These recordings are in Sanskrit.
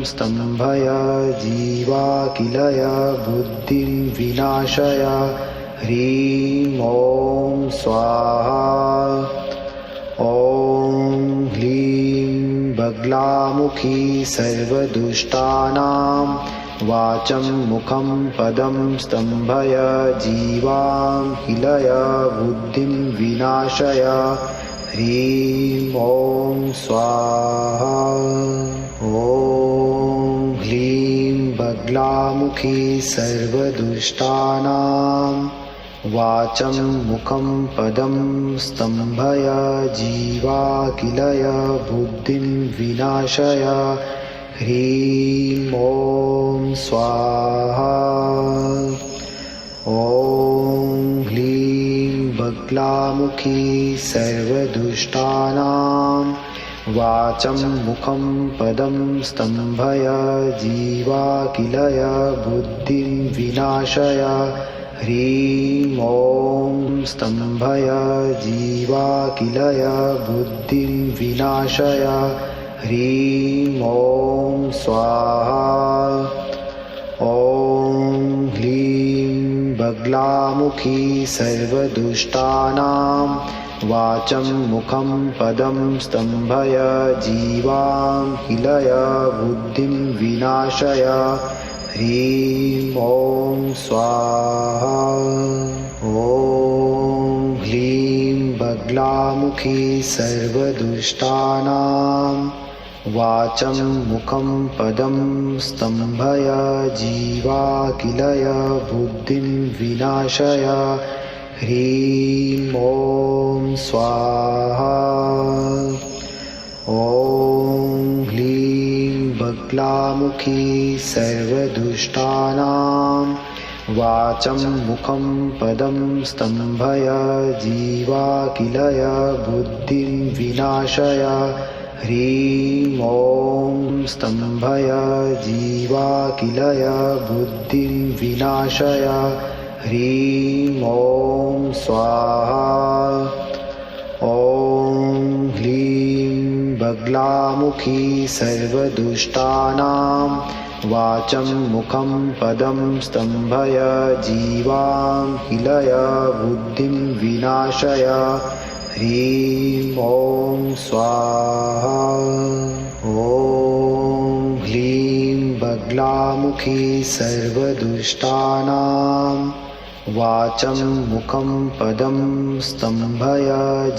स्तम्भय जीवाखिलय बुद्धिं विनाशय ह्रीं ॐ स्वाहा। ॐ ह्लीं बगलामुखी सर्वदुष्टानां वाचं मुखं पदं स्तम्भय जीवाखिलय बुद्धिं विनाशय ह्रीं ॐ स्वाहा। ॐ ह्लीं बगलामुखी सर्वदुष्टानां वाचं मुखं पदं स्तम्भय जीवाखिलय बुद्धिं विनाशय ह्रीं ॐ स्वाहा। ॐ ह्लीं बगलामुखी सर्वदुष्टानां वाचं मुखं पदं स्तम्भय जीवाखिलय बुद्धिं विनाशय ह्रीं ॐ स्तम्भय जीवाखिलय बुद्धिं विनाशय ह्रीं ॐ स्वाहा। ॐ ह्लीं बगलामुखी सर्वदुष्टानां वाचं मुखं पदं स्तम्भय जीवाखिलय बुद्धिं विनाशय ह्रीं ॐ स्वाहा। ॐ ह्लीं बगलामुखी सर्वदुष्टानां वाचं मुखं पदं स्तम्भय जीवाखिलय बुद्धिं विनाशय ह्रीं ॐ स्वाहा। ॐ ह्लीं बगलामुखी सर्वदुष्टानां वाचं मुखं पदं स्तम्भय जीवाखिलय बुद्धिं विनाशय ह्रीं ॐ स्तम्भय जीवाखिलय बुद्धिं विनाशय ह्रीं ॐ स्वाहा। ॐ ह्लीं बगलामुखी सर्वदुष्टानां वाचं मुखं पदं स्तम्भय जीवाखिलय बुद्धिं विनाशय ह्रीं ॐ स्वाहा। ॐ ह्लीं बगलामुखी सर्वदुष्टानां वाचं मुखं पदं स्तम्भय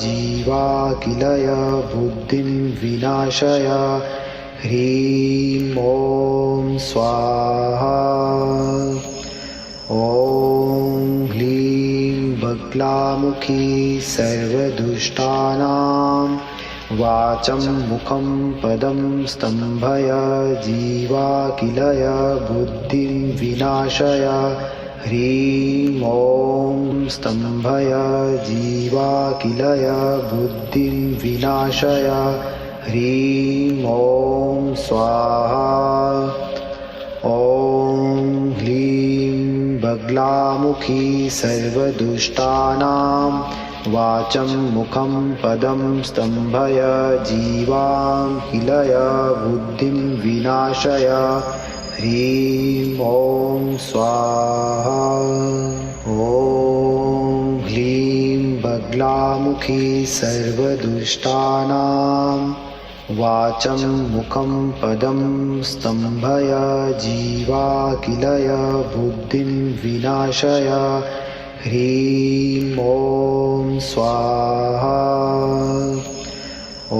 जीवाखिलय बुद्धिं विनाशय ह्रीं ॐ स्वाहा। ॐ ह्लीं बगलामुखी सर्वदुष्टानां वाचं मुखं पदं स्तम्भय जीवाखिलय बुद्धिं विनाशय ह्रीं ॐ स्तम्भय जीवाखिलय बुद्धिं विनाशय ह्रीं ॐ स्वाहा। ॐ ह्लीं बगलामुखी सर्वदुष्टानां वाचं मुखं पदं स्तम्भय जीवाखिलय बुद्धिं विनाशय ह्रीं ॐ स्वाहा। ॐ ह्लीं बगलामुखी सर्वदुष्टानां वाचं मुखं पदं स्तम्भय जीवाखिलय बुद्धिं विनाशय ह्रीं ॐ स्वाहा। ॐ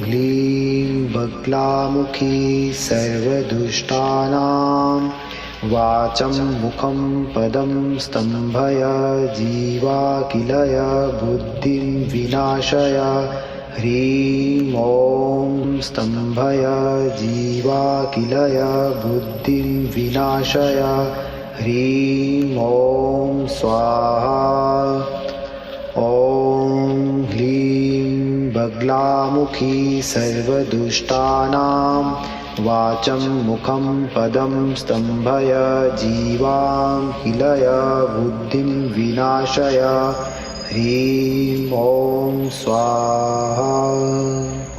ह्लीं बगलामुखी सर्वदुष्टानां वाचं मुखं पदं स्तम्भय जीवाखिलय बुद्धिं विनाशय ह्रीं ॐ स्तम्भय जीवाखिलय बुद्धिं विनाशय ह्रीं ॐ स्वाहा। ॐ ह्लीं बगलामुखी सर्वदुष्टानां वाचं मुखं पदं स्तम्भय जीवाखिलय बुद्धिं विनाशय ह्रीं ॐ स्वाहा।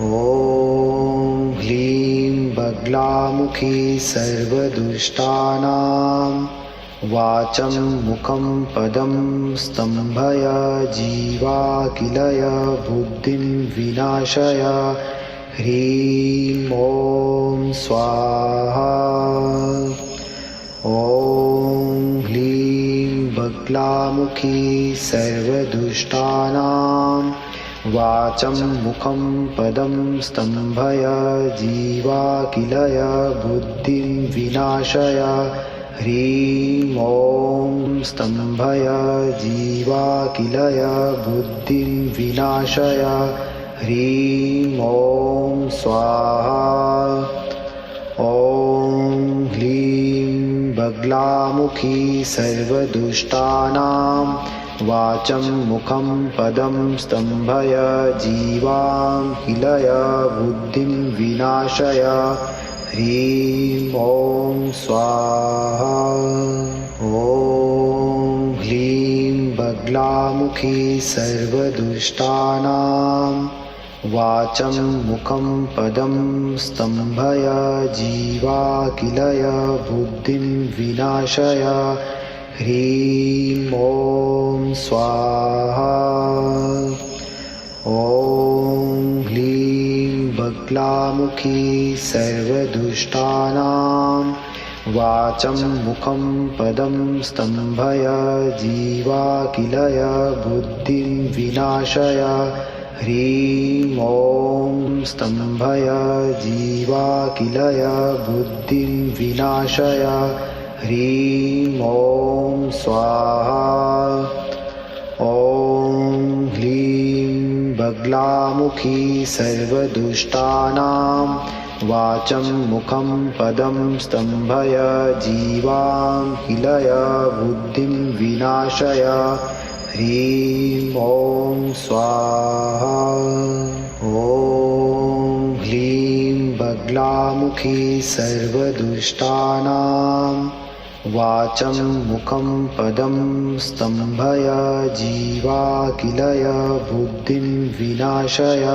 ॐ ह्लीं बगलामुखी सर्वदुष्टानां वाचं मुखं पदं स्तम्भय जीवाकिलय बुद्धिं विनाशय ह्रीं ॐ स्वाहा। ॐ ह्लीं बगलामुखी सर्वदुष्टानां वाचं मुखं पदं स्तम्भय जीवाकिलय बुद्धिं विनाशय ह्रीं ॐ स्तम्भय जीवाकिलय बुद्धिं विनाशय ह्रीं ॐ स्वाहा। ॐ ह्लीं बगलामुखी सर्वदुष्टानां वाचं मुखं पदं स्तम्भय जीवाकिलय बुद्धिं विनाशय ह्रीं ॐ स्वाहा। ॐ ह्लीं बगलामुखी सर्वदुष्टानां वाचं मुखं पदं स्तम्भय जीवाकिलय बुद्धिं विनाशय ह्रीं ॐ स्वाहा। ॐ ह्लीं बगलामुखी सर्वदुष्टानां वाचं मुखं पदं स्तम्भय जीवाकिलय बुद्धिं विनाशय ह्रीं ॐ स्तम्भय जीवाकिलय बुद्धिं विनाशय ह्रीं ॐ स्वाहा। ॐ ह्लीं बगलामुखी सर्वदुष्टानां वाचं मुखं पदं स्तम्भय जीवाकिलय बुद्धिं विनाशय ह्रीं ॐ स्वाहा। ॐ ह्लीं बगलामुखी सर्वदुष्टानां वाचं मुखं पदं स्तम्भय जीवाकिलय बुद्धिं विनाशय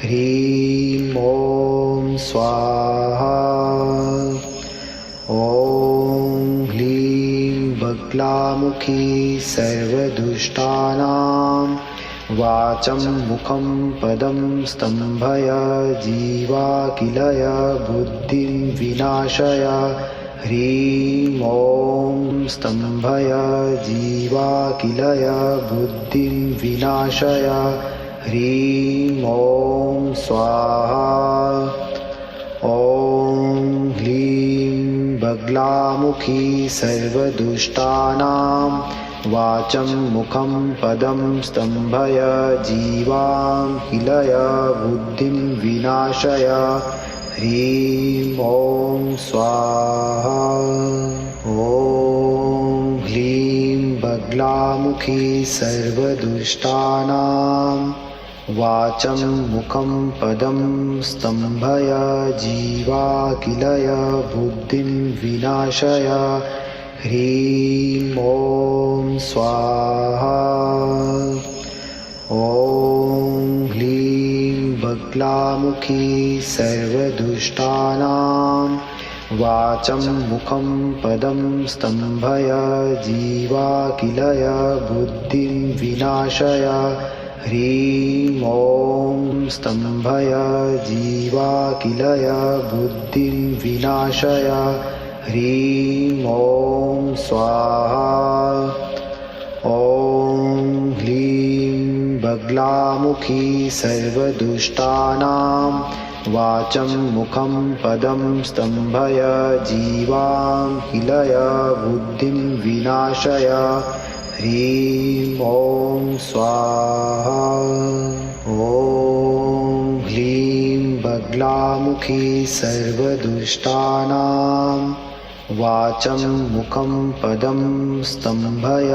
ह्रीं ॐ स्वाहा। ॐ ह्लीं बगलामुखी सर्वदुष्टानां वाचं मुखं पदं स्तम्भय जीवाकिलय बुद्धिं विनाशय ह्रीं ॐ स्तम्भय जीवाकिलय बुद्धिं विनाशय ह्रीं ॐ स्वाहा। ॐ ह्लीं बगलामुखी सर्वदुष्टानां वाचं मुखं पदं स्तम्भय जीवाकिलय बुद्धिं विनाशय ह्रीं ॐ स्वाहा। ॐ ह्लीं बगलामुखी सर्वदुष्टानां वाचं मुखं पदं स्तम्भय जीवाकिलय बुद्धिं विनाशय ह्रीं ॐ स्वाहा। ॐ ह्लीं बगलामुखी सर्वदुष्टानां वाचं मुखं पदं स्तम्भय जीवाकिलय बुद्धिं विनाशय ह्रीं ॐ स्तम्भय जीवाकिलय बुद्धिं विनाशय ह्रीं ॐ स्वाहा। ॐ ह्लीं बगलामुखी सर्वदुष्टानां वाचं मुखं पदं स्तम्भय जीवाकिलय बुद्धिं विनाशय ह्रीं ॐ स्वाहा। ॐ ह्लीं बगलामुखी सर्वदुष्टानां वाचं मुखं पदं स्तम्भय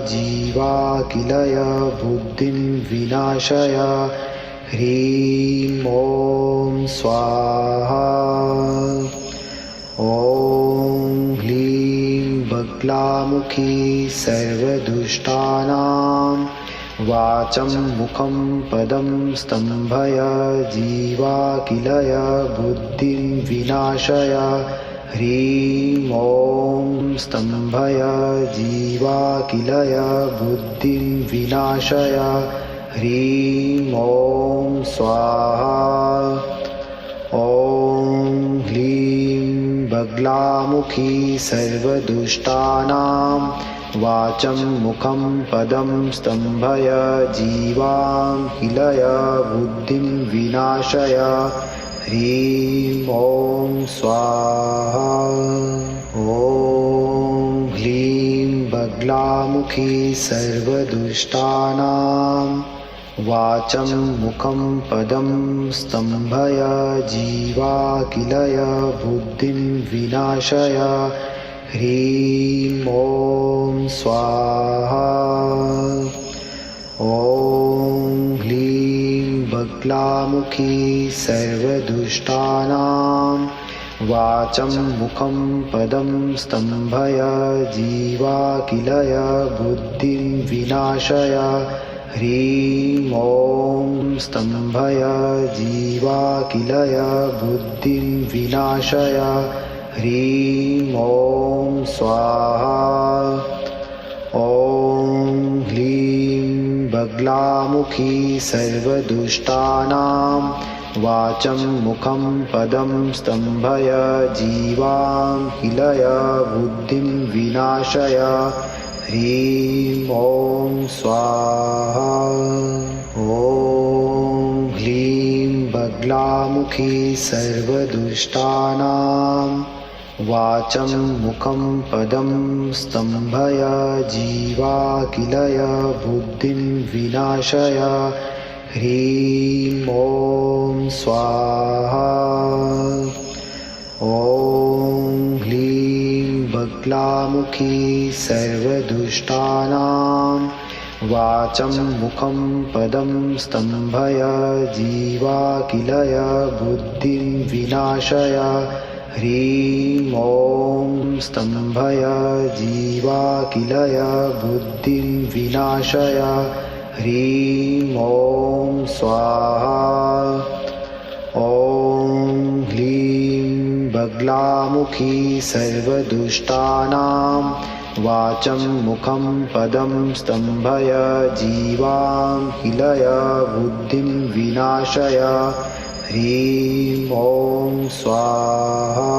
जीवाकिलय बुद्धिं विनाशय ह्रीं ॐ स्वाहा। ॐ ह्लीं बगलामुखी सर्वदुष्टानां वाचं मुखं पदं स्तम्भय जीवाखिलय बुद्धिं विनाशय ह्रीं ॐ स्तम्भय जीवाखिलय बुद्धिं विनाशय ह्रीं ॐ स्वाहा ॐ ह्लीं बगलामुखी सर्वदुष्टानां वाचं मुखं पदं स्तम्भय जीवाखिलय बुद्धिं विनाशय ह्रीं ॐ स्वाहा ॐ ह्लीं बगलामुखी सर्वदुष्टानां वाचं मुखं पदं स्तम्भय जीवाखिलय बुद्धिं विनाशय ह्रीं ॐ स्वाहा ॐ ह्लीं बगलामुखी सर्वदुष्टानां वाचं मुखं पदं स्तम्भय जीवाखिलय बुद्धिं विनाशय ह्रीं ॐ स्तम्भय जीवाखिलय बुद्धिं विनाशय ह्रीं ॐ स्वाहा ॐ ह्लीं बगलामुखी सर्वदुष्टानां वाचं मुखं पदं स्तम्भय जीवाखिलय बुद्धिं विनाशय ह्रीं ॐ स्वाहा ॐ ह्लीं बगलामुखी सर्वदुष्टानां वाचं मुखं पदं स्तम्भय जीवाखिलय बुद्धिं विनाशय ह्रीं ॐ स्वाहा ॐ ह्लीं बगलामुखी सर्वदुष्टानां वाचं मुखं पदं स्तम्भय जीवाखिलय बुद्धिं विनाशय ह्रीं ॐ स्तम्भय जीवाखिलय बुद्धिं विनाशय ह्रीं ॐ स्वाहा ॐ ह्लीं बगलामुखी सर्वदुष्टानां वाचं मुखं पदं स्तम्भय जीवाखिलय बुद्धिं विनाशय ह्रीं ॐ स्वाहा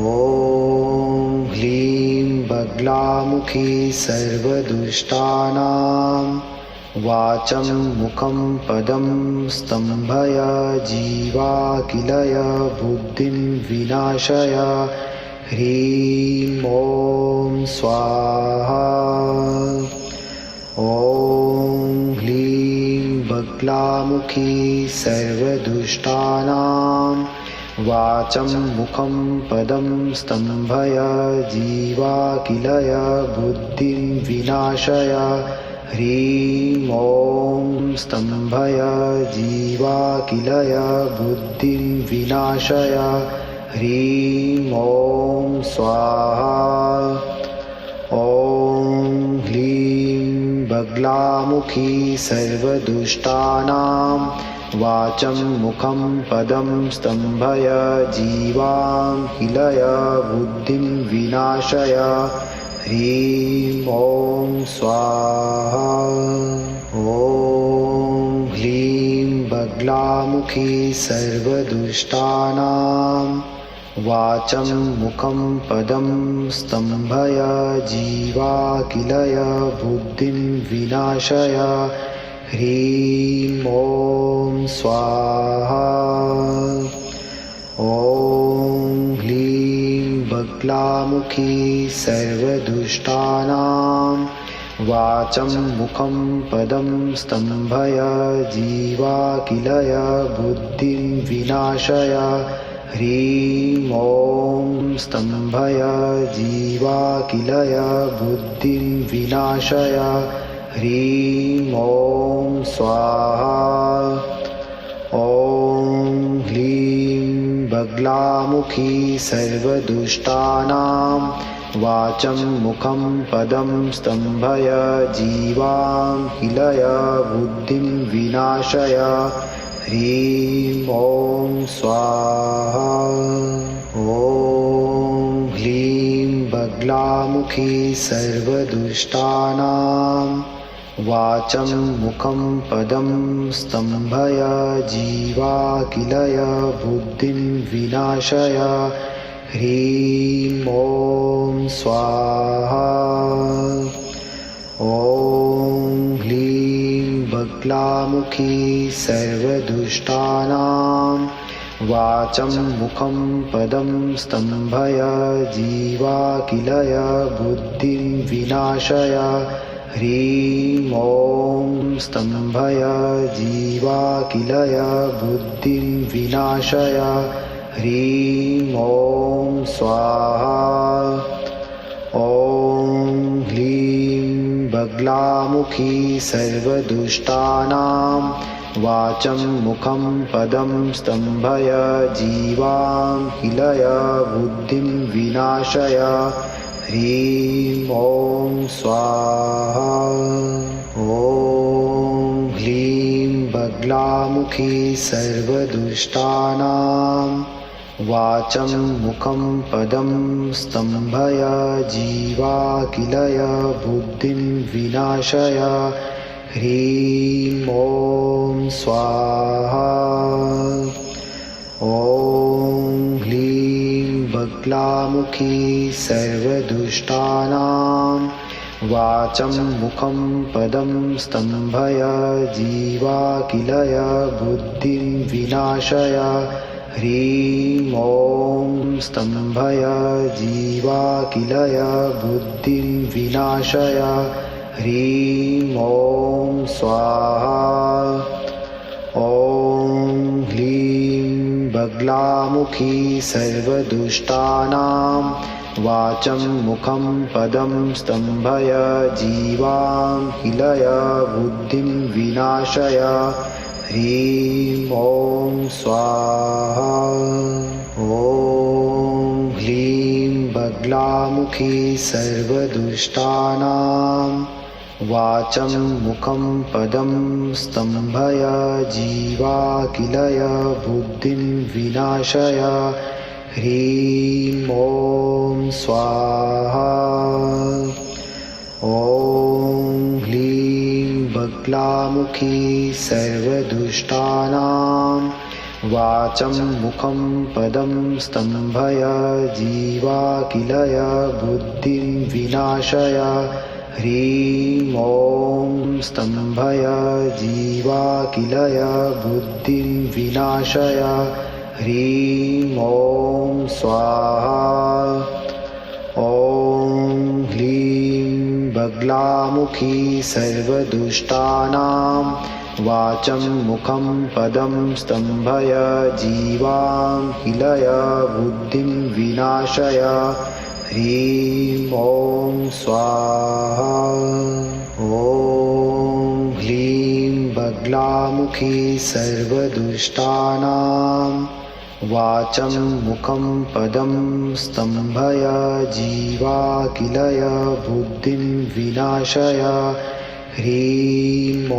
ॐ ह्लीं बगलामुखी सर्वदुष्टानां वाचं मुखं पदं स्तम्भय जीवाखिलय बुद्धिं विनाशय ह्रीं ॐ स्वाहा ॐ ह्लीं बगलामुखी सर्वदुष्टानां वाचं मुखं पदं स्तम्भय जीवाखिलय बुद्धिं विनाशय ह्रीं ॐ स्तम्भय जीवाखिलय बुद्धिं विनाशय ह्रीं ॐ स्वाहा ॐ ह्लीं बगलामुखी सर्वदुष्टानां वाचं मुखं पदं स्तम्भय जीवाखिलय बुद्धिं विनाशय ह्रीं ॐ स्वाहा ॐ ह्लीं बगलामुखी सर्वदुष्टानां वाचं मुखं पदं स्तम्भय जीवाखिलय बुद्धिं विनाशय ह्रीं ॐ स्वाहा ॐ ह्लीं बगलामुखी सर्वदुष्टानां वाचं मुखं पदं स्तम्भय जीवाखिलय बुद्धिं विनाशय ह्रीं ॐ स्तम्भय जीवाखिलय बुद्धिं विनाशय ह्रीं ॐ स्वाहा ॐ ह्लीं बगलामुखी सर्वदुष्टानां वाचं मुखं पदं स्तम्भय जीवां किलय बुद्धिं विनाशय ह्रीं ॐ स्वाहा। ॐ ह्रीं बगलामुखी सर्वदुष्टानां वाचं मुखं पदं स्तम्भय जीवा किलय बुद्धिं विनाशय ह्रीं ॐ स्वाहा। ॐ ह्रीं बगलामुखी सर्वदुष्टानां वाचं मुखं पदं स्तम्भय जीवा किलय बुद्धिं विनाशय ह्रीं ॐ स्तम्भय जीवा किलय बुद्धिं विनाशय ह्रीं ॐ स्वाहा। ॐ ह्रीं बगलामुखी सर्वदुष्टानां वाचं मुखं पदं स्तम्भय जीवां किलय बुद्धिं विनाशय ह्रीं ॐ स्वाहा। ॐ ह्रीं बगलामुखी सर्वदुष्टानां वाचं मुखं पदं स्तम्भय जीवा किलय बुद्धिं विनाशय ह्रीं ॐ स्वाहा। ॐ ह्रीं बगलामुखी सर्वदुष्टानां वाचं मुखं पदं स्तम्भय जीवा किलय बुद्धिं विनाशय ह्रीं ॐ स्तम्भय जीवा किलय बुद्धिं विनाशय ह्रीं ॐ स्वाहा। ॐ ह्रीं बगलामुखी सर्वदुष्टानां वाचं मुखं पदं स्तम्भय जीवां किलय बुद्धिं विनाशय ह्रीं ॐ स्वाहा। ॐ ह्रीं बगलामुखी सर्वदुष्टानां वाचं मुखं पदं स्तम्भय जीवा किलय बुद्धिं विनाशय ह्रीं ॐ स्वाहा। ॐ ह्रीं बगलामुखी सर्वदुष्टानां वाचं मुखं पदं स्तम्भय जीवा किलय बुद्धिं विनाशय ह्रीं ॐ स्तम्भय जीवा किलय बुद्धिं विनाशय ह्रीं ॐ स्वाहा। ॐ ह्रीं बगलामुखी सर्वदुष्टानां वाचं मुखं पदं स्तम्भय जीवां किलय बुद्धिं विनाशय ह्रीं ॐ स्वाहा। ॐ ह्रीं बगलामुखी सर्वदुष्टानां वाचं मुखं पदं स्तम्भय जीवा किलय बुद्धिं विनाशय ह्रीं ॐ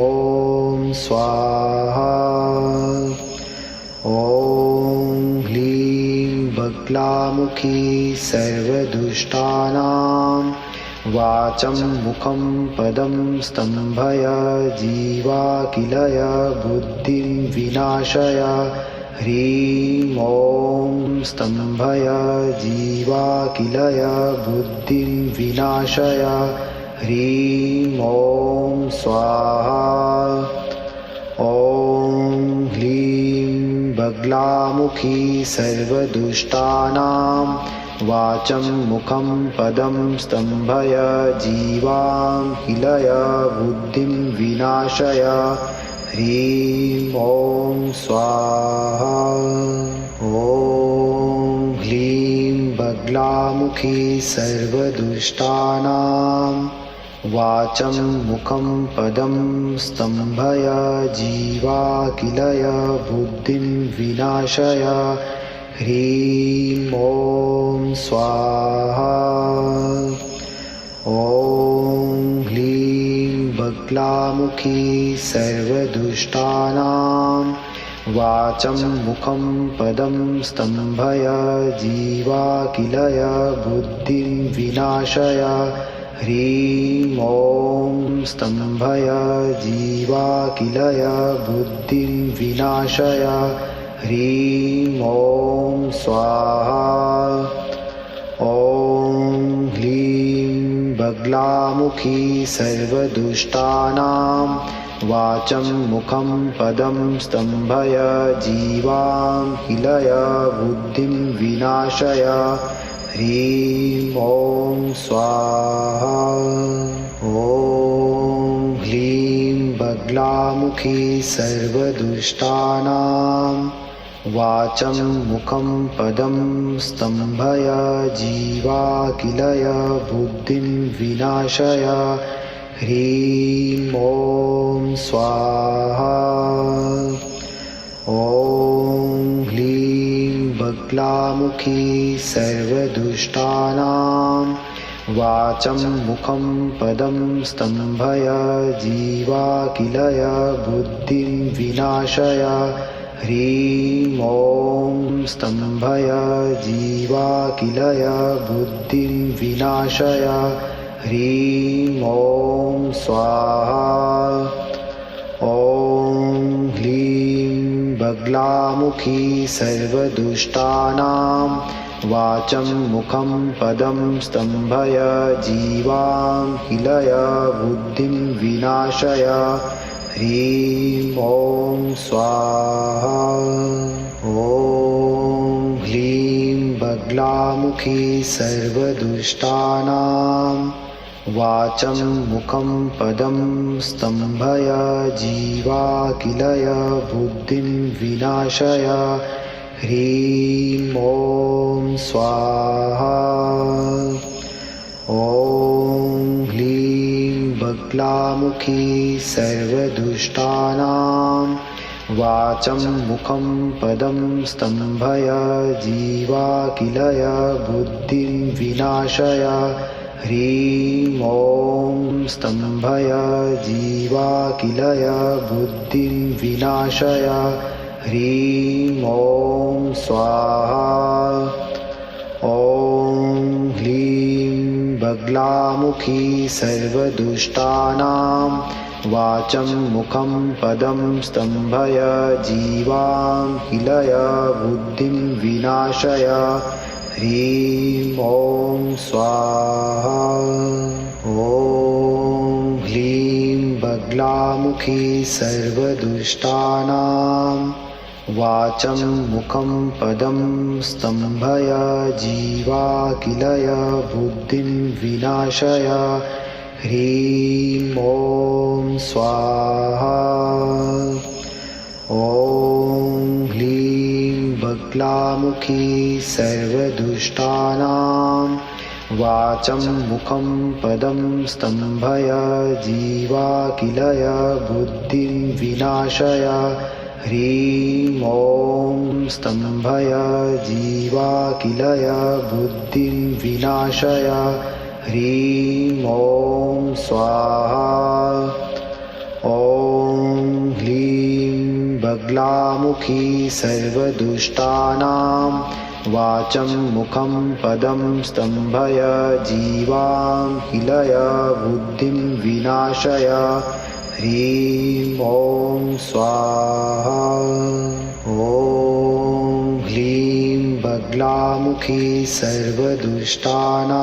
स्वाहा। ॐ ह्रीं बगलामुखी सर्वदुष्टानां वाचं मुखं पदं स्तम्भय जीवा किलय बुद्धिं विनाशय ह्रीं ॐ स्तम्भय जीवा किलय बुद्धिं विनाशय ह्रीं ॐ स्वाहा। ॐ ह्रीं बगलामुखी सर्वदुष्टानां वाचं मुखं पदं स्तम्भय जीवां किलय बुद्धिं विनाशय ह्रीं ॐ स्वाहा। ॐ ह्रीं बगलामुखी सर्वदुष्टानां वाचं मुखं पदं स्तम्भय जीवा किलय बुद्धिं विनाशय ह्रीं ॐ स्वाहा। बगलामुखी सर्वदुष्टानां वाचं मुखं पदं स्तम्भय जीवाकिलय बुद्धिं विनाशय ह्रीं ॐ स्तम्भय जीवाकिलय बुद्धिं विनाशय ह्रीं ॐ स्वाहा ॐ ह्लीं बगलामुखी सर्वदुष्टानां वाचं मुखं पदं स्तम्भय जीवां किलय बुद्धिं विनाशय ह्रीं ॐ स्वाहा ॐ ह्लीं बगलामुखी सर्वदुष्टानां वाचं मुखं पदं स्तम्भय जीवाकिलय बुद्धिं विनाशय ह्रीं ॐ स्वाहा ॐ ह्लीं बगलामुखी सर्वदुष्टानां वाचं मुखं पदं स्तम्भय जीवाकिलय बुद्धिं विनाशय ह्रीं ॐ स्तम्भय जीवाकिलय बुद्धिं विनाशय ह्रीं ॐ स्वाहा ॐ ह्लीं बगलामुखी सर्वदुष्टानां वाचं मुखं पदं स्तम्भय जीवां किलय बुद्धिं विनाशय ह्रीं ॐ स्वाहा ॐ ह्लीं बगलामुखी सर्वदुष्टानां वाचं मुखं पदं स्तम्भय जीवाकिलय बुद्धिं विनाशय ह्रीं ॐ स्वाहा ॐ ह्लीं बगलामुखी सर्वदुष्टानां वाचं मुखं पदं स्तम्भय जीवाकिलय बुद्धिं विनाशय ह्रीं ॐ स्तम्भय जीवाकिलय बुद्धिं विनाशय ह्रीं ॐ स्वाहा ॐ ह्लीं बगलामुखी सर्वदुष्टानां वाचं मुखं पदं स्तम्भय जीवां किलय बुद्धिं विनाशय ह्रीं ॐ स्वाहा ॐ ह्लीं बगलामुखी सर्वदुष्टानां वाचं मुखं पदं स्तम्भय जीवाकिलय बुद्धिं विनाशय ह्रीं ॐ स्वाहा ॐ ह्लीं बगलामुखी सर्वदुष्टानां वाचं मुखं पदं स्तम्भय जीवाकिलय बुद्धिं विनाशय ह्रीं ॐ स्तम्भय जीवाकिलय बुद्धिं विनाशय ह्रीं ॐ स्वाहा ॐ ह्लीं बगलामुखी सर्वदुष्टानां वाचं मुखं पदं स्तम्भय जीवां किलय बुद्धिं विनाशय ह्रीं ॐ स्वाहा ॐ ह्लीं बगलामुखी सर्वदुष्टानां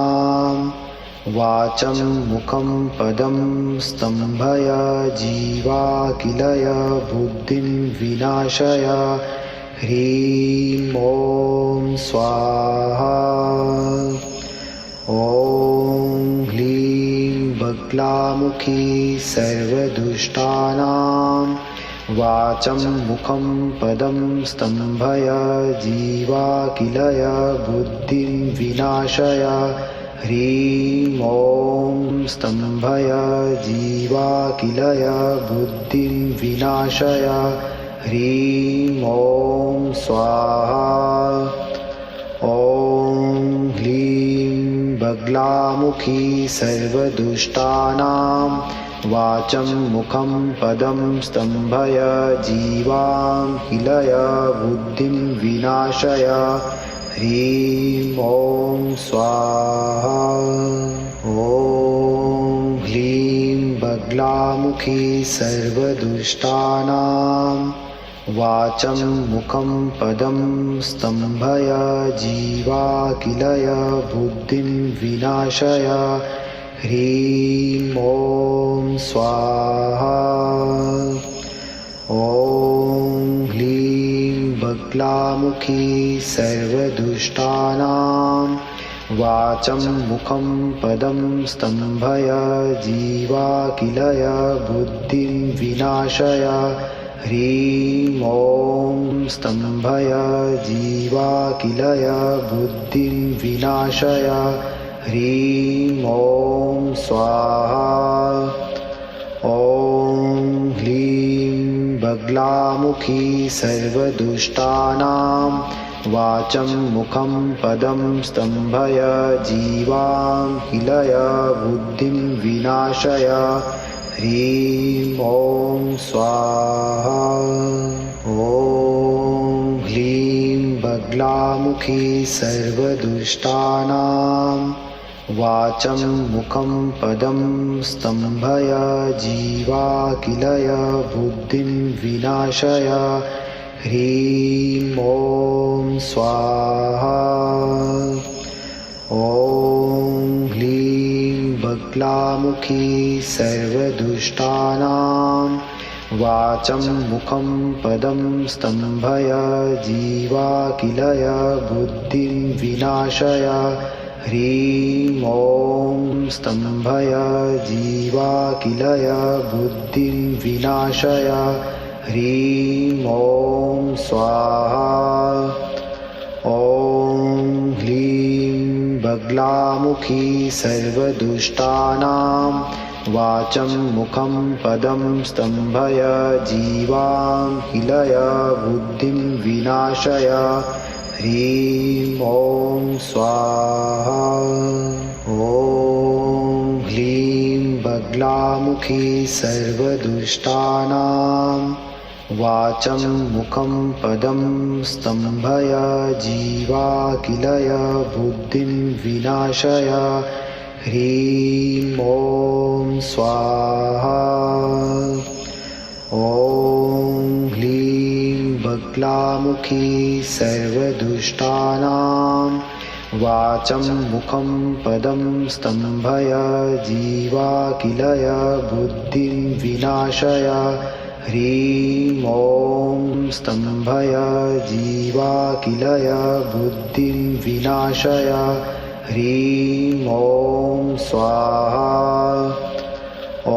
वाचं मुखं पदं स्तम्भय जीवाकिलय बुद्धिं विनाशय ह्रीं ॐ स्वाहा ॐ ह्लीं बगलामुखी सर्वदुष्टानां वाचं मुखं पदं स्तम्भय जीवाकिलय बुद्धिं विनाशय ह्रीं ॐ स्तम्भय जीवाकिलय बुद्धिं विनाशय ह्रीं ॐ स्वाहा ॐ ह्लीं बगलामुखी सर्वदुष्टानां वाचं मुखं पदं स्तम्भय जीवां किलय बुद्धिं विनाशय ह्रीं ॐ स्वाहा। ॐ ह्लीं बगलामुखी सर्वदुष्टानां वाचं मुखं पदं स्तम्भय जीवा किलय बुद्धिं विनाशय ह्रीं ॐ स्वाहा। ॐ ह्लीं बगलामुखी सर्वदुष्टानां वाचं मुखं पदं स्तम्भय जीवा किलय बुद्धिं विनाशय ह्रीं ॐ स्तम्भय जीवा किलय बुद्धिं विनाशय ह्रीं ॐ स्वाहा। ॐ ह्लीं बगलामुखी सर्वदुष्टानां वाचं मुखं पदं स्तम्भय जीवां किलय बुद्धिं विनाशय ह्रीं ॐ स्वाहा। ॐ ह्लीं बगलामुखी सर्वदुष्टानां वाचं मुखं पदं स्तम्भय जीवा किलय बुद्धिं विनाशय ह्रीं ॐ स्वाहा। ॐ ह्लीं बगलामुखी सर्वदुष्टानां वाचं मुखं पदं स्तम्भय जीवा किलय बुद्धिं विनाशय ह्रीं ॐ स्तम्भय जीवा किलय बुद्धिं विनाशय ह्रीं ॐ स्वाहा। ॐ ह्लीं बगलामुखी सर्वदुष्टानां वाचं मुखं पदं स्तम्भय जीवां किलय बुद्धिं विनाशय ह्रीं ॐ स्वाहा। ॐ ह्लीं बगलामुखी सर्वदुष्टानां वाचं मुखं पदं स्तम्भय जीवा किलय बुद्धिं विनाशय ह्रीं ॐ स्वाहा। ॐ ह्लीं बगलामुखी सर्वदुष्टानां वाचं मुखं पदं स्तम्भय जीवा किलय बुद्धिं विनाशय ह्रीं ॐ स्तम्भय जीवा किलय बुद्धिं विनाशय ह्रीं ॐ स्वाहा। ॐ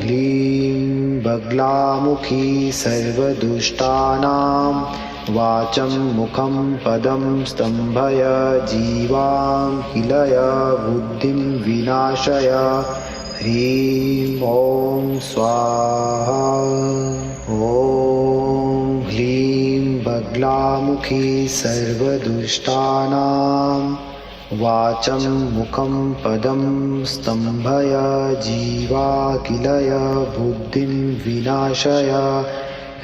ह्लीं बगलामुखी सर्वदुष्टानां वाचं मुखं पदं स्तम्भय जीवां किलय बुद्धिं विनाशय ह्रीं ॐ स्वाहा। ॐ ह्लीं बगलामुखी सर्वदुष्टानां वाचं मुखं पदं स्तम्भय जीवा किलय बुद्धिं विनाशय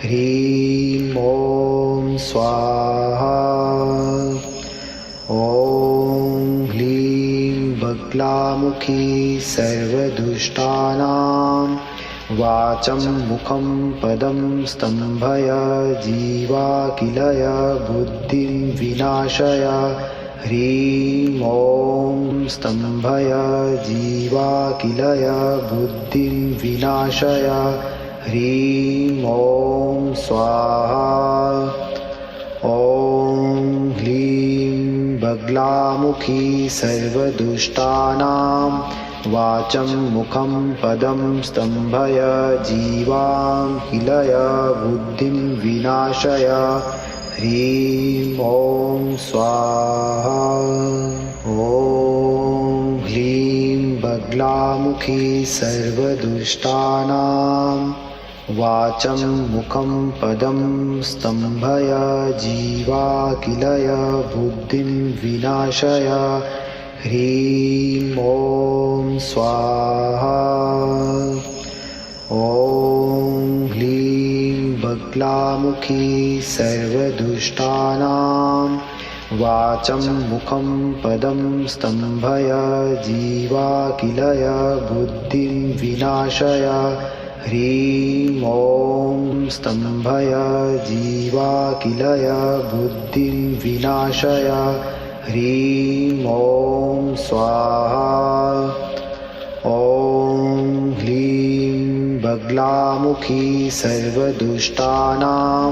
ह्रीं ॐ स्वाहा। ॐ ह्लीं बगलामुखी सर्वदुष्टानां वाचं मुखं पदं स्तम्भय जीवा किलय बुद्धिं विनाशय ह्रीं ॐ स्तम्भय जीवा किलय बुद्धिं विनाशय ह्रीं ॐ स्वाहा। ॐ ह्लीं बगलामुखी सर्वदुष्टानां वाचं मुखं पदं स्तम्भय जीवां किलय बुद्धिं विनाशय ह्रीं ॐ स्वाहा। ॐ ह्लीं बगलामुखी सर्वदुष्टानां वाचं मुखं पदं स्तम्भय जीवा किलय बुद्धिं विनाशय ह्रीं ॐ स्वाहा। ॐ ह्लीं बगलामुखी सर्वदुष्टानां वाचं मुखं पदं स्तम्भय जीवाकिलय बुद्धिं विनाशय। ह्रीं ॐ स्तम्भय जीवाकिलय बुद्धिं विनाशय। ह्रीं ॐ स्वाहा। ॐ ह्लीं बगलामुखी सर्वदुष्टानां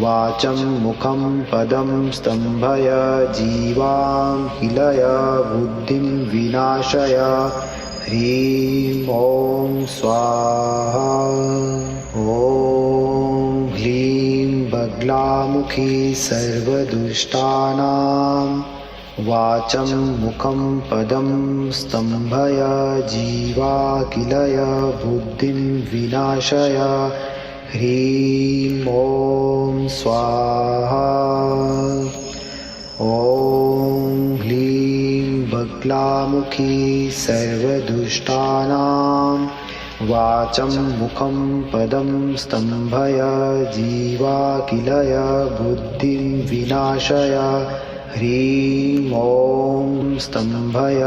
वाचं मुखं पदं स्तम्भय जीवां किलय बुद्धिं विनाशय। ह्रीं ॐ स्वाहा। ॐ ह्लीं बगलामुखी सर्वदुष्टानां वाचं मुखं पदं स्तम्भय जीवाकिलय बुद्धिं विनाशय। ह्रीं ॐ स्वाहा। ॐ ह्लीं बगलामुखी सर्वदुष्टानां वाचं मुखं पदं स्तम्भय जीवाकिलय बुद्धिं विनाशय। ह्रीं ॐ स्तम्भय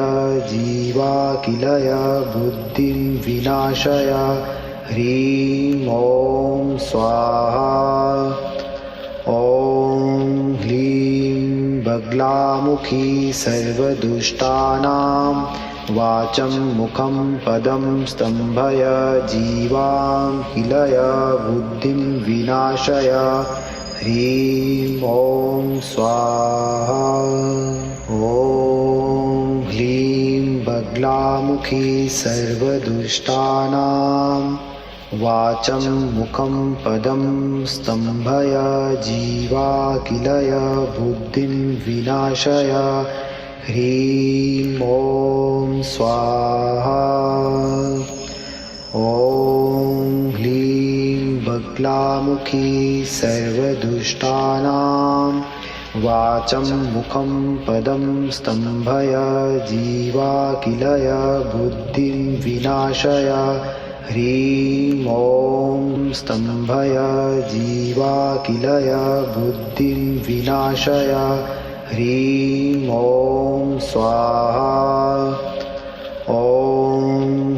जीवाकिलय बुद्धिं विनाशय। ह्रीं ॐ स्वाहा। ॐ ह्लीं बगलामुखी सर्वदुष्टानां वाचं मुखं पदं स्तम्भय जीवां किलय बुद्धिं विनाशय। ह्रीं ॐ स्वाहा। ॐ ह्लीं बगलामुखी सर्वदुष्टानां वाचं मुखं पदं स्तम्भय जीवाकिलय बुद्धिं विनाशय। ह्रीं ॐ स्वाहा। ॐ ह्लीं बगलामुखी सर्वदुष्टानां वाचं मुखं पदं स्तम्भय जीवाकिलय बुद्धिं विनाशय। ह्रीं ॐ स्तम्भय जीवाकिलय बुद्धिं विनाशय। ह्रीं ॐ स्वाहा। ॐ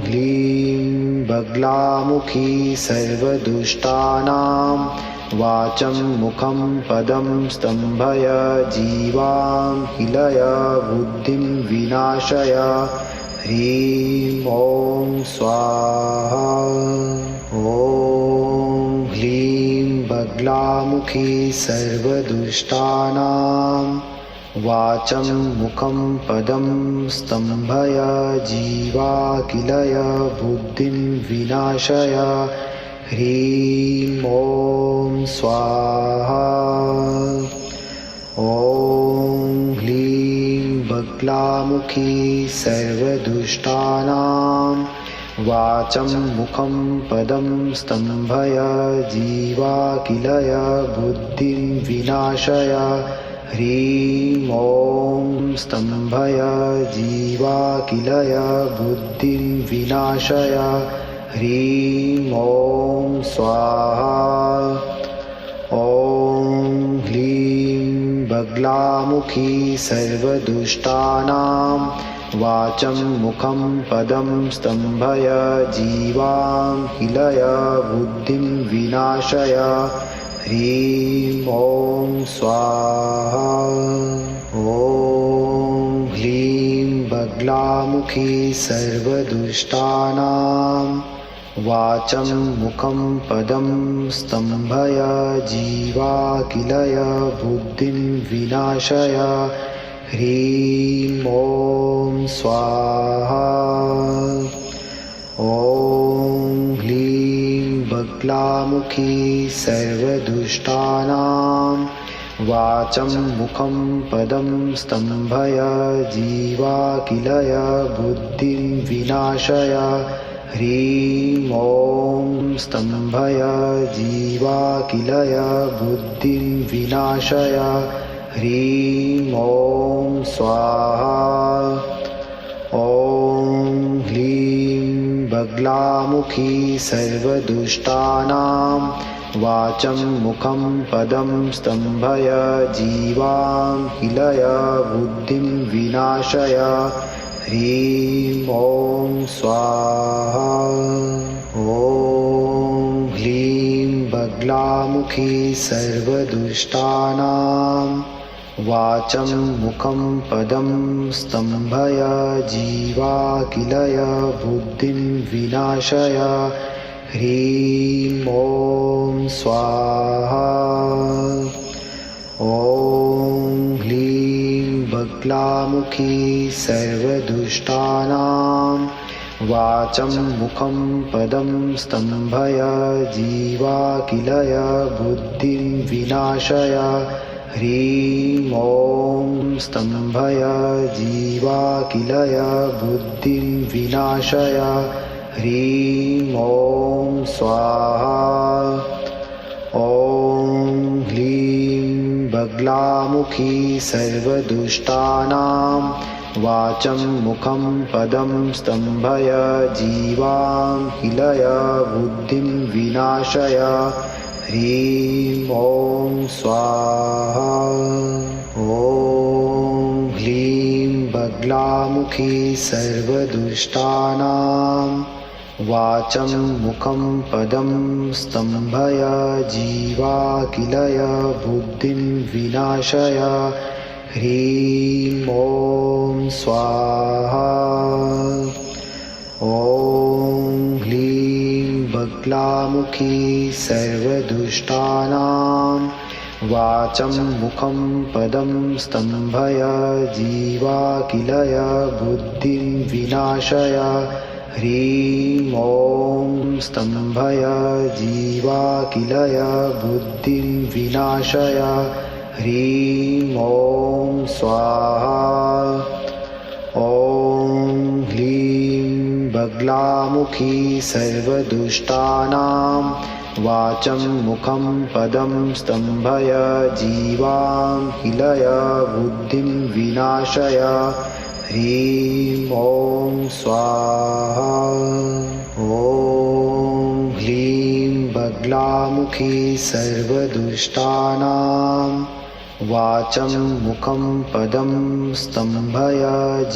ह्लीं बगलामुखी सर्वदुष्टानां वाचं मुखं पदं स्तम्भय जीवां किलय बुद्धिं विनाशय। ह्रीं ॐ स्वाहा। ॐ ह्लीं बगलामुखी सर्वदुष्टानां वाचं मुखं पदं स्तम्भय जीवाकिलय बुद्धिं विनाशय। ह्रीं ॐ स्वाहा। ॐ ह्लीं बगलामुखी सर्वदुष्टानां वाचं मुखं पदं स्तम्भय जीवाकिलय बुद्धिं विनाशय। ह्रीं ॐ स्तम्भय जीवाकिलय बुद्धिं विनाशय। ह्रीं ॐ स्वाहा। ॐ ह्लीं बगलामुखी सर्वदुष्टानां वाचं मुखं पदं स्तम्भय जीवां किलय बुद्धिं विनाशय। ह्रीं ॐ स्वाहा। ॐ ह्लीं बगलामुखी सर्वदुष्टानां वाचं मुखं पदं स्तम्भय जीवाकिलय बुद्धिं विनाशय। ह्रीं ॐ स्वाहा। ॐ ह्लीं बगलामुखी सर्वदुष्टानां वाचं मुखं पदं स्तम्भय जीवाकिलय बुद्धिं विनाशय। ह्रीं ॐ स्तम्भय जीवाकिलय बुद्धिं विनाशय। ह्रीं ॐ स्वाहा। बगलामुखी सर्वदुष्टानां वाचं मुखं पदं स्तम्भय जीवां किलय बुद्धिं विनाशय ह्रीं ॐ स्वाहा। ॐ ह्लीं बगलामुखी सर्वदुष्टानां वाचं मुखं पदं स्तम्भय जीवा किलय बुद्धिं विनाशय ह्रीं ॐ स्वाहा। ॐ ह्लीं बगलामुखी सर्वदुष्टानां वाचं मुखं पदं स्तम्भय जीवा किलय बुद्धिं विनाशय ह्रीं ॐ स्तम्भय जीवा किलय बुद्धिं विनाशय ह्रीं ॐ स्वाहा। ॐ ह्लीं बगलामुखी सर्वदुष्टानां वाचं मुखं पदं स्तम्भय जीवां किलय बुद्धिं विनाशय ह्रीं ॐ स्वाहा। ॐ ह्लीं बगलामुखी सर्वदुष्टानां वाचं मुखं पदं स्तम्भय जीवा किलय बुद्धिं विनाशय ह्रीं ॐ स्वाहा। ॐ ह्लीं बगलामुखी सर्वदुष्टानां वाचं मुखं पदं स्तम्भय जीवा किलय बुद्धिं विनाशय ह्रीं ॐ स्तम्भय जीवा किलय बुद्धिं विनाशय ह्रीं ॐ स्वाहा। ॐ ह्लीं बगलामुखी सर्वदुष्टानां वाचं मुखं पदं स्तम्भय जीवां किलय बुद्धिं विनाशय ह्रीं ॐ स्वाहा। ॐ ह्लीं बगलामुखी सर्वदुष्टानां वाचं मुखं पदं स्तम्भय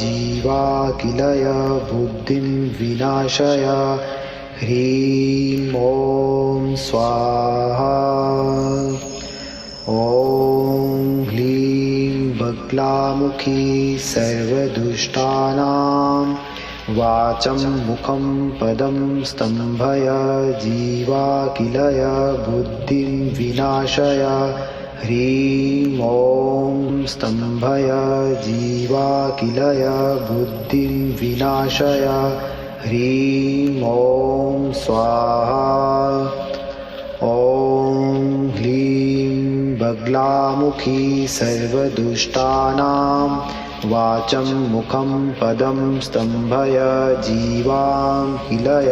जीवा किलय बुद्धिं विनाशय ह्रीं ॐ स्वाहा। ॐ ह्लीं बगलामुखी सर्वदुष्टानां वाचं मुखं पदं स्तम्भय जीवा किलय बुद्धिं विनाशय ह्रीं ॐ स्तम्भय जीवा किलय बुद्धिं विनाशय ह्रीं ॐ स्वाहा। ॐ ह्लीं बगलामुखी सर्वदुष्टानां वाचं मुखं पदं स्तम्भय जीवां किलय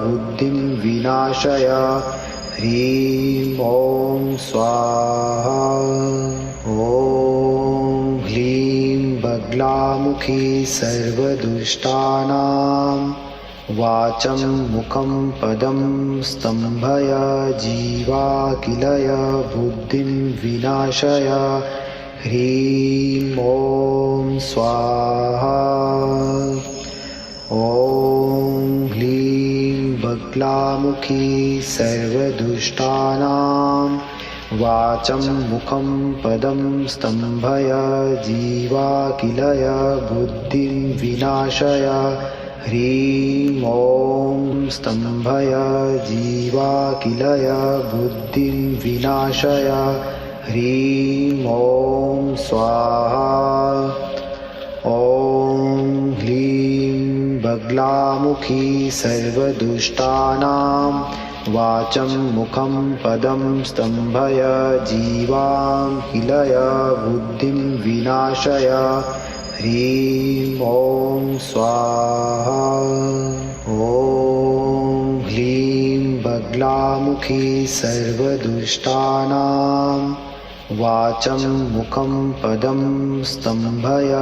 बुद्धिं विनाशय ह्रीं ॐ स्वाहा। ॐ ह्लीं बगलामुखी सर्वदुष्टानां वाचं मुखं पदं स्तम्भय जीवा किलय बुद्धिं विनाशय ह्रीं ॐ स्वाहा। ॐ ह्लीं बगलामुखी सर्वदुष्टानां वाचं मुखं पदं स्तम्भय जीवा किलय बुद्धिं विनाशय ह्रीं ॐ स्तम्भय जीवा किलय बुद्धिं विनाशय ह्रीं ॐ स्वाहा। ॐ ह्लीं बगलामुखी सर्वदुष्टानां वाचं मुखं पदं स्तम्भय जीवां किलय बुद्धिं विनाशय ह्रीं ॐ स्वाहा। ॐ ह्लीं बगलामुखी सर्वदुष्टानां वाचं मुखं पदं स्तम्भय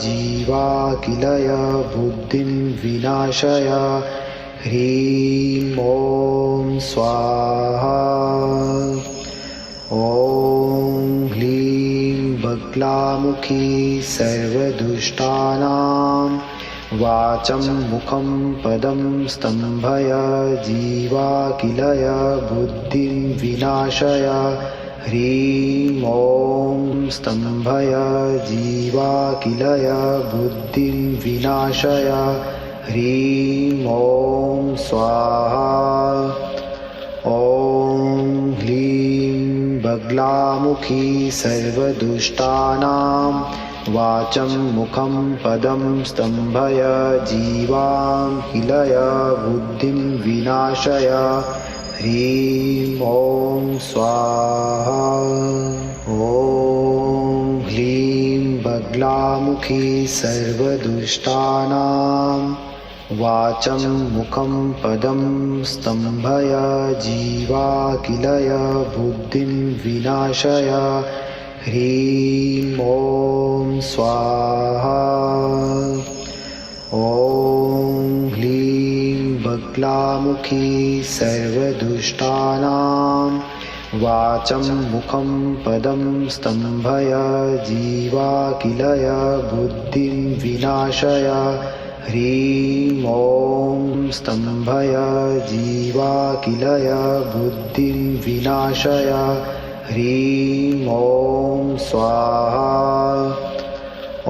जीवा किलय बुद्धिं विनाशय ह्रीं ॐ स्वाहा। ॐ ह्लीं बगलामुखी सर्वदुष्टानां वाचं मुखं पदं स्तम्भय जीवाकिलय बुद्धिं विनाशय। ह्रीं ॐ स्तम्भय जीवाकिलय बुद्धिं विनाशय। ह्रीं ॐ स्वाहा। ॐ ह्लीं बगलामुखी सर्वदुष्टानां वाचं मुखं पदं स्तम्भय जीवां किलय बुद्धिं विनाशय। ह्रीं ॐ स्वाहा। ॐ ह्लीं बगलामुखी सर्वदुष्टानां वाचं मुखं पदं स्तम्भय जीवाकिलय बुद्धिं विनाशय। ह्रीं ॐ स्वाहा। ॐ ह्लीं बगलामुखी सर्वदुष्टानां वाचं मुखं पदं स्तम्भय जीवाकिलय बुद्धिं विनाशय। ह्रीं ॐ स्तम्भय जीवाकिलय बुद्धिं विनाशय। ह्रीं ॐ स्वाहा। ॐ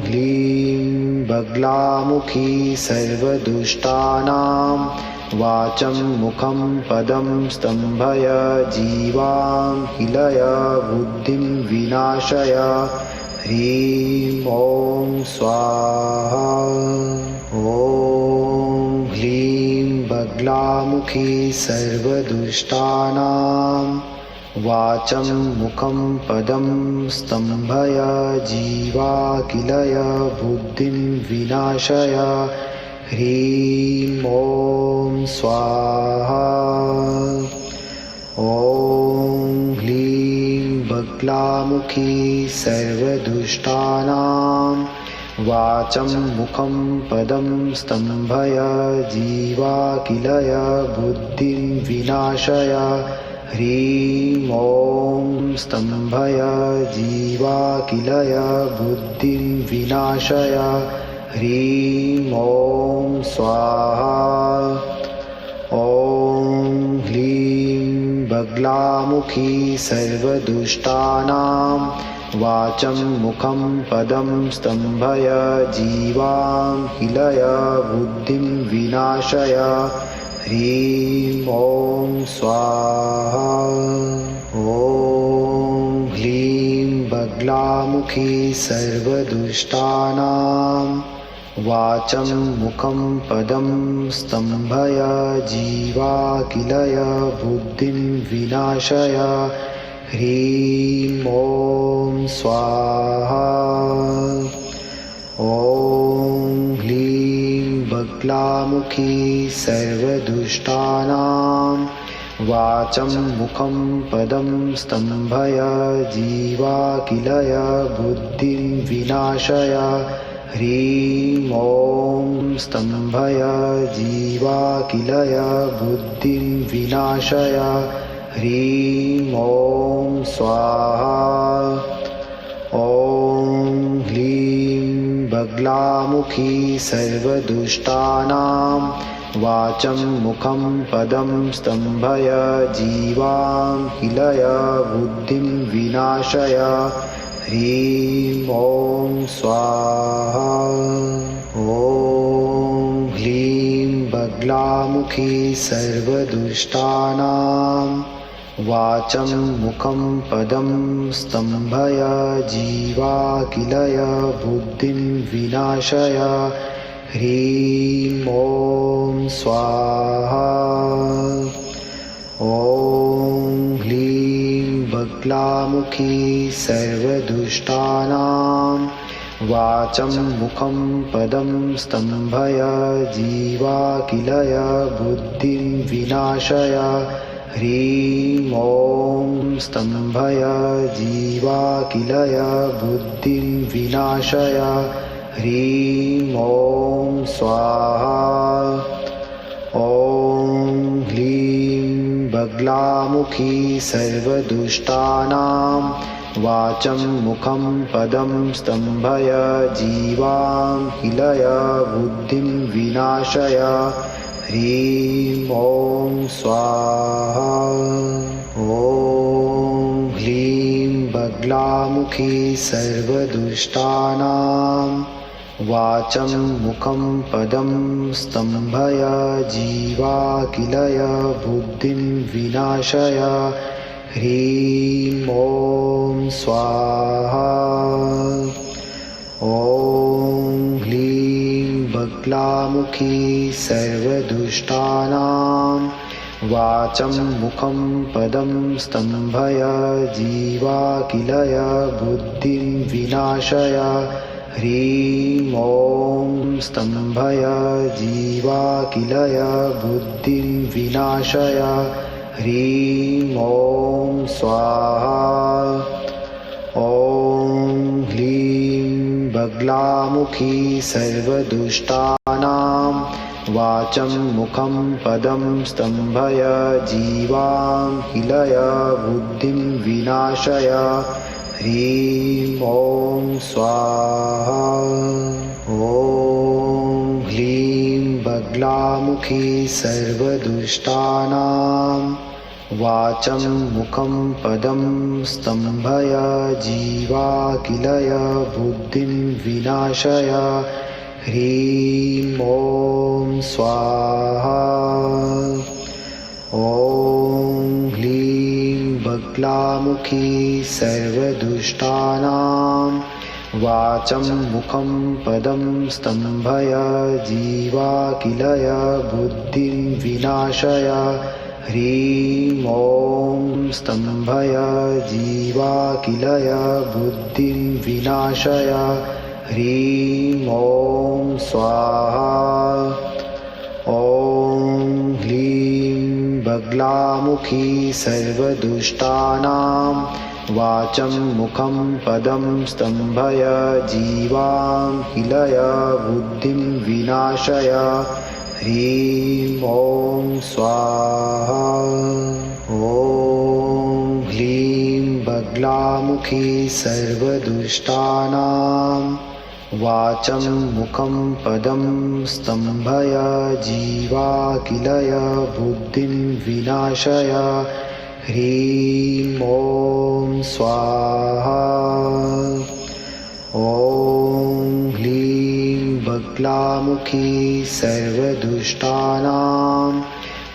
ह्लीं बगलामुखी सर्वदुष्टानां वाचं मुखं पदं स्तम्भय जीवां किलय बुद्धिं विनाशय। ह्रीं ॐ स्वाहा। ॐ ह्लीं बगलामुखी सर्वदुष्टानां वाचं मुखं पदं स्तम्भय जीवाकिलय बुद्धिं विनाशय। ह्रीं ॐ स्वाहा। ॐ ह्लीं बगलामुखी सर्वदुष्टानां वाचं मुखं पदं स्तम्भय जीवाकिलय बुद्धिं विनाशय। ह्रीं ॐ स्तम्भय जीवाकिलय बुद्धिं विनाशय। ह्रीं ॐ स्वाहा। ॐ ह्लीं बगलामुखी सर्वदुष्टानां वाचं मुखं पदं स्तम्भय जीवां किलय बुद्धिं विनाशय। ह्रीं ॐ स्वाहा। ॐ ह्लीं बगलामुखी सर्वदुष्टानां वाचं मुखं पदं स्तम्भय जीवाकिलय बुद्धिं विनाशय। ह्रीं ॐ स्वाहा। ॐ ह्लीं बगलामुखी सर्वदुष्टानां वाचं मुखं पदं स्तम्भय जीवाकिलय बुद्धिं विनाशय। ह्रीं ॐ स्तम्भय जीवाकिलय बुद्धिं विनाशय। ह्रीं ॐ स्वाहा। ॐ ह्लीं बगलामुखी सर्वदुष्टानां वाचं मुखं पदं स्तम्भय जीवां किलय बुद्धिं विनाशय। ह्रीं ॐ स्वाहा। ॐ ह्लीं बगलामुखी सर्वदुष्टानां वाचं मुखं पदं स्तम्भय जीवाकिलय बुद्धिं विनाशय। ह्रीं ॐ स्वाहा। ॐ ह्लीं बगलामुखी सर्वदुष्टानां वाचं मुखं पदं स्तम्भय जीवाकिलय बुद्धिं विनाशय। ह्रीं ॐ स्तम्भय जीवाकिलय बुद्धिं विनाशय। ह्रीं ॐ स्वाहा। ॐ ह्लीं बगलामुखी सर्वदुष्टानां वाचं मुखं पदं स्तम्भय जीवां किलय बुद्धिं विनाशय। ह्रीं ॐ स्वाहा। ॐ ह्लीं बगलामुखी सर्वदुष्टानां वाचं मुखं पदं स्तम्भय जीवा किलय बुद्धिं विनाशय। ह्रीं ॐ स्वाहा। ॐ ह्लीं बगलामुखी सर्वदुष्टानां वाचं मुखं पदं स्तम्भय जीवा किलय बुद्धिं विनाशय। ह्रीं ॐ स्तम्भय जीवा किलय बुद्धिं विनाशय। ह्रीं ॐ स्वाहा। ॐ ह्लीं बगलामुखी सर्वदुष्टानां वाचं मुखं पदं स्तम्भय जीवां किलय बुद्धिं विनाशय। ह्रीं ॐ स्वाहा। ॐ ह्लीं बगलामुखी सर्वदुष्टानां वाचं मुखं पदं स्तम्भय जीवा किलय बुद्धिं विनाशय। ह्रीं ॐ स्वाहा। ॐ ह्लीं बगलामुखी सर्वदुष्टानां वाचं मुखं पदं स्तम्भय जीवा किलय बुद्धिं विनाशय। ह्रीं ॐ स्तम्भय जीवा किलय बुद्धिं विनाशय। ह्रीं ॐ स्वाहा। ॐ ह्लीं बगलामुखी सर्वदुष्टानां वाचं मुखं पदं स्तम्भय जीवां किलय बुद्धिं विनाशय। ह्रीं ॐ स्वाहा। ॐ ह्लीं बगलामुखी सर्वदुष्टानां वाचं मुखं पदं स्तम्भय जीवा किलय बुद्धिं विनाशय। ह्रीं ॐ स्वाहा। ॐ ह्लीं बगलामुखी सर्वदुष्टानां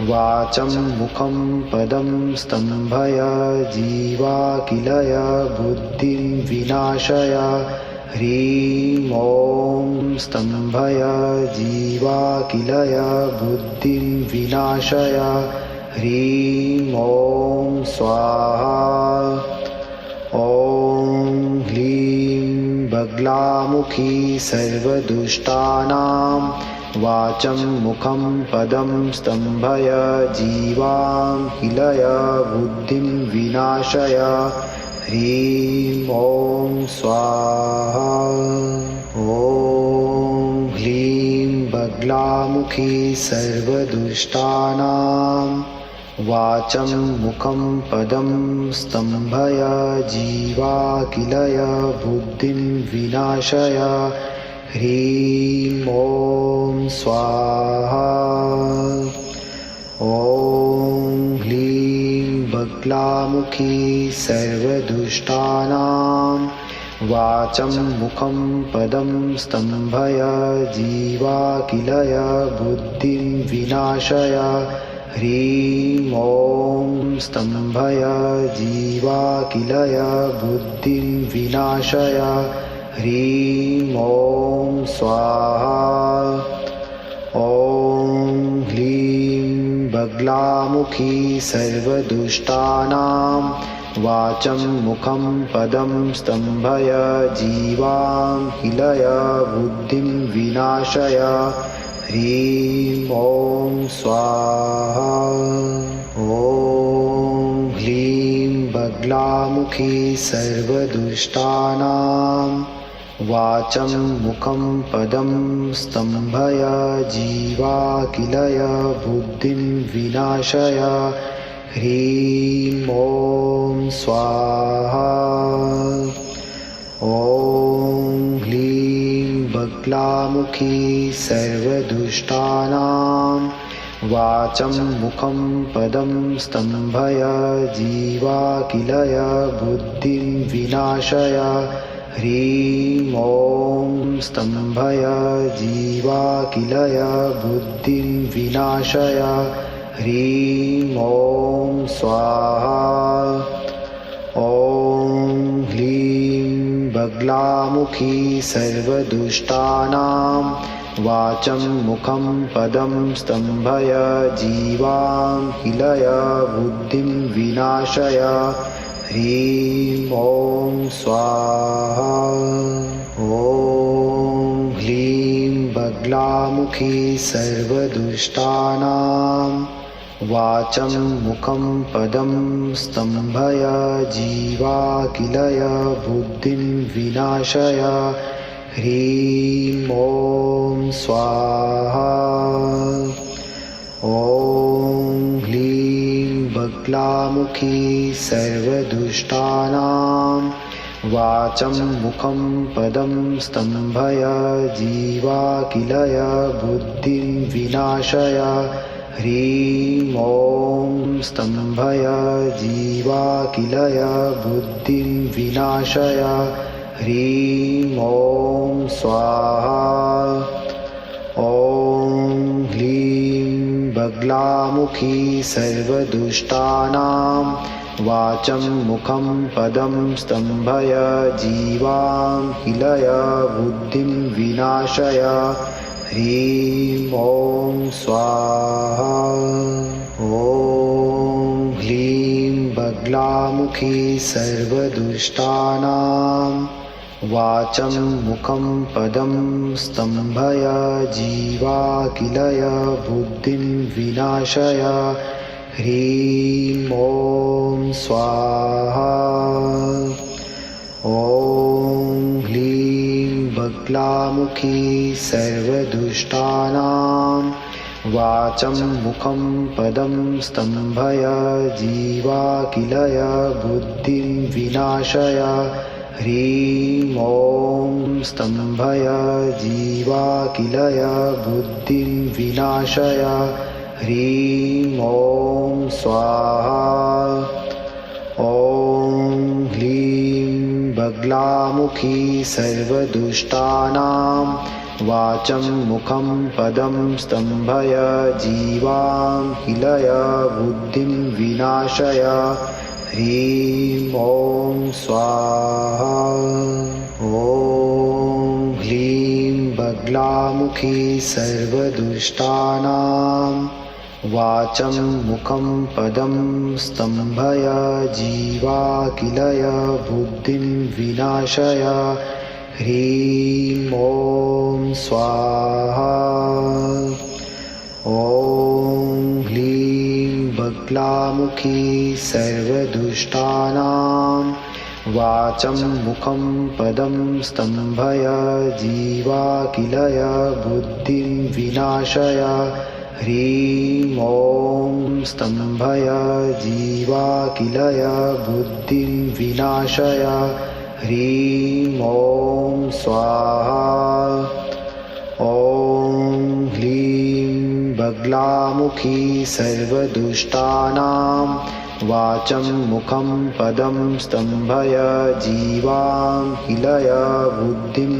वाचं मुखं पदं स्तम्भय जीवा किलय बुद्धिं विनाशय। ह्रीं ॐ स्तम्भय जीवा किलय बुद्धिं विनाशय। ह्रीं ॐ स्वाहा। ॐ ह्लीं बगलामुखी सर्वदुष्टानां वाचं मुखं पदं स्तम्भय जीवां किलय बुद्धिं विनाशय। ह्रीं ॐ स्वाहा। ॐ ह्लीं बगलामुखी सर्वदुष्टानां वाचं मुखं पदं स्तम्भय जीवा किलय बुद्धिं विनाशय। ह्रीं ॐ स्वाहा। ॐ ह्लीं बगलामुखी सर्वदुष्टानां वाचं मुखं पदं स्तम्भय जीवा किलय बुद्धिं विनाशय। ह्रीं ॐ स्तम्भय जीवा किलय बुद्धिं विनाशय। ह्रीं ॐ स्वाहा। ॐ ह्लीं बगलामुखी सर्वदुष्टानां वाचं मुखं पदं स्तम्भय जीवां किलय बुद्धिं विनाशय। ह्रीं ॐ स्वाहा। ॐ ह्लीं बगलामुखी सर्वदुष्टानां वाचं मुखं पदं स्तम्भय जीवाखिलय बुद्धिं विनाशय ह्रीं ॐ स्वाहा। ॐ ह्लीं बगलामुखी सर्वदुष्टानां वाचं मुखं पदं स्तम्भय जीवाखिलय बुद्धिं विनाशय ह्रीं ॐ स्तम्भय जीवाखिलय बुद्धिं विनाशय ह्रीं ॐ स्वाहा। ॐ ह्लीं बगलामुखी सर्वदुष्टानां वाचं मुखं पदं स्तम्भय जीवाखिलय बुद्धिं विनाशय ह्रीं ॐ स्वाहा। ॐ ह्लीं बगलामुखी सर्वदुष्टानां वाचं मुखं पदं स्तम्भय जीवाखिलय बुद्धिं विनाशय ह्रीं ॐ स्वाहा। ॐ ह्लीं बगलामुखी सर्वदुष्टानां वाचं मुखं पदं स्तम्भय जीवाखिलय बुद्धिं विनाशय ह्रीं ॐ स्तम्भय जीवाखिलय बुद्धिं विनाशय ह्रीं ॐ स्वाहा। ॐ ह्लीं बगलामुखी सर्वदुष्टानां वाचं मुखं पदं स्तम्भय जीवाखिलय बुद्धिं विनाशय ह्रीं ॐ स्वाहा। ॐ ह्लीं बगलामुखी सर्वदुष्टानां वाचं मुखं पदं स्तम्भय जीवाखिलय बुद्धिं विनाशय ह्रीं ॐ स्वाहा। ॐ ह्लीं बगलामुखी सर्वदुष्टानां वाचं मुखं पदं स्तम्भय जीवाखिलय बुद्धिं विनाशय ह्रीं ॐ स्तम्भय जीवाखिलय बुद्धिं विनाशय ह्रीं ॐ स्वाहा। ॐ ह्लीं बगलामुखी सर्वदुष्टानां वाचं मुखं पदं स्तम्भय जीवाखिलय बुद्धिं विनाशय ह्रीं ॐ स्वाहा। ॐ ह्लीं बगलामुखी सर्वदुष्टानां वाचं मुखं पदं स्तम्भय जीवाखिलय बुद्धिं विनाशय ह्रीं ॐ स्वाहा। ॐ ह्लीं बगलामुखी सर्वदुष्टानां वाचं मुखं पदं स्तम्भय जीवाखिलय बुद्धिं विनाशय ह्रीं ॐ स्तम्भय जीवाखिलय बुद्धिं विनाशय ह्रीं ॐ स्वाहा। ॐ ह्लीं बगलामुखी सर्वदुष्टानां वाचं मुखं पदं स्तम्भय जीवाखिलय बुद्धिं